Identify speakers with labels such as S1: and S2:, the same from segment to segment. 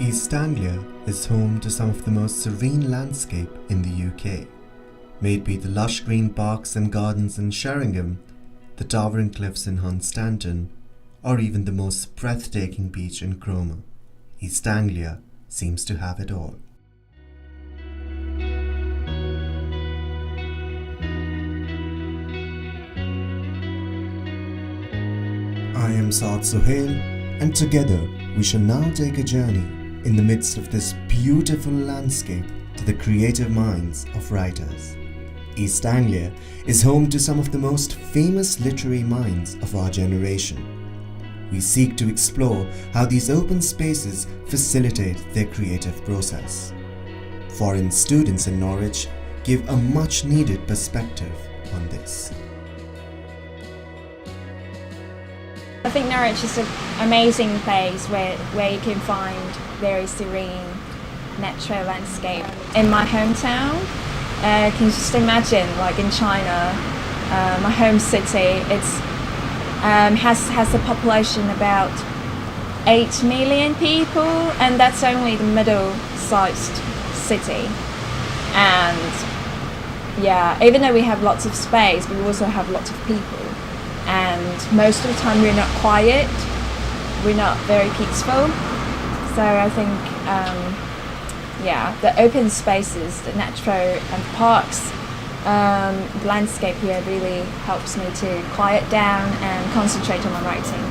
S1: East Anglia is home to some of the most serene landscape in the UK. May it be the lush green parks and gardens in Sheringham, the towering cliffs in Hunstanton, or even the most breathtaking beach in Cromer, East Anglia seems to have it all. I am Saad Suhail, and together we shall now take a journey in the midst of this beautiful landscape to the creative minds of writers. East Anglia is home to some of the most famous literary minds of our generation. We seek to explore how these open spaces facilitate their creative process. Foreign students in Norwich give a much needed perspective on this.
S2: I think Norwich is an amazing place where you can find very serene natural landscape. In my hometown, can you just imagine, like in China, my home city, it's has a population about 8 million people, and that's only the middle-sized city. And yeah, even though we have lots of space, we also have lots of people. And most of the time we're not quiet, we're not very peaceful. So I think, the open spaces, the natural and parks, the landscape here really helps me to quiet down and concentrate on my writing.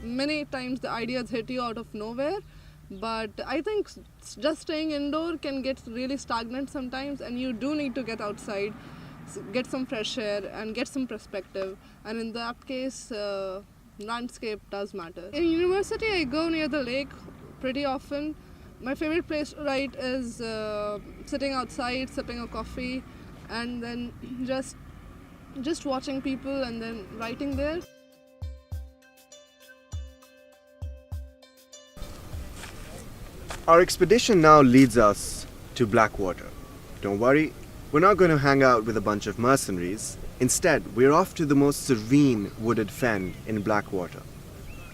S3: Many times the ideas hit you out of nowhere, but I think just staying indoor can get really stagnant sometimes, and you do need to get outside, get some fresh air and get some perspective, and in that case landscape does matter. In university I go near the lake pretty often. My favorite place to write is sitting outside, sipping a coffee, and then just watching people and then writing there.
S1: Our expedition now leads us to Blackwater. Don't worry, we're not going to hang out with a bunch of mercenaries. Instead, we're off to the most serene wooded fen in Blackwater.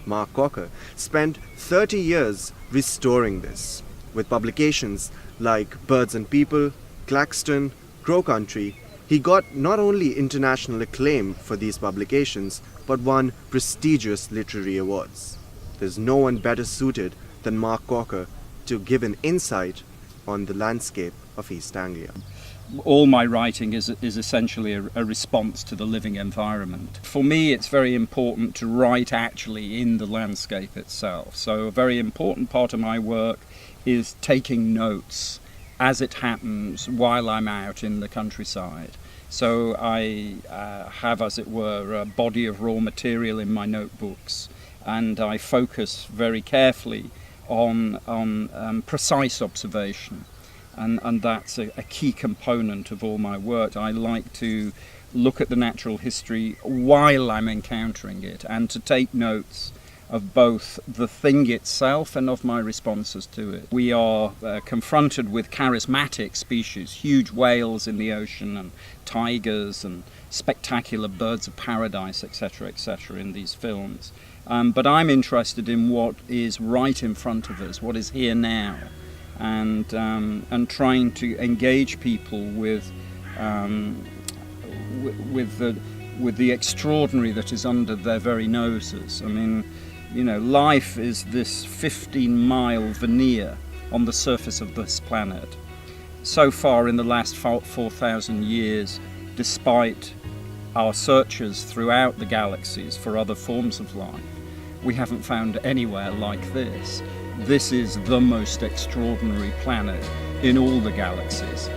S1: Mark Cocker spent 30 years restoring this, with publications like Birds and People, Claxton, Crow Country. He got not only international acclaim for these publications, but won prestigious literary awards. There's no one better suited than Mark Cocker to give an insight on the landscape of East Anglia.
S4: All my writing is essentially a response to the living environment. For me, it's very important to write actually in the landscape itself. So a very important part of my work is taking notes as it happens while I'm out in the countryside. So I have, as it were, a body of raw material in my notebooks, and I focus very carefully on precise observation, and that's a key component of all my work. I like to look at the natural history while I'm encountering it, and to take notes of both the thing itself and of my responses to it. We are confronted with charismatic species, huge whales in the ocean and tigers and spectacular birds of paradise, etc., etc. in these films. But I'm interested in what is right in front of us, what is here now, and trying to engage people with the extraordinary that is under their very noses. I mean, you know, life is this 15-mile veneer on the surface of this planet. So far in the last 4,000 years, despite our searches throughout the galaxies for other forms of life, we haven't found anywhere like this. This is the most extraordinary planet in all the galaxies.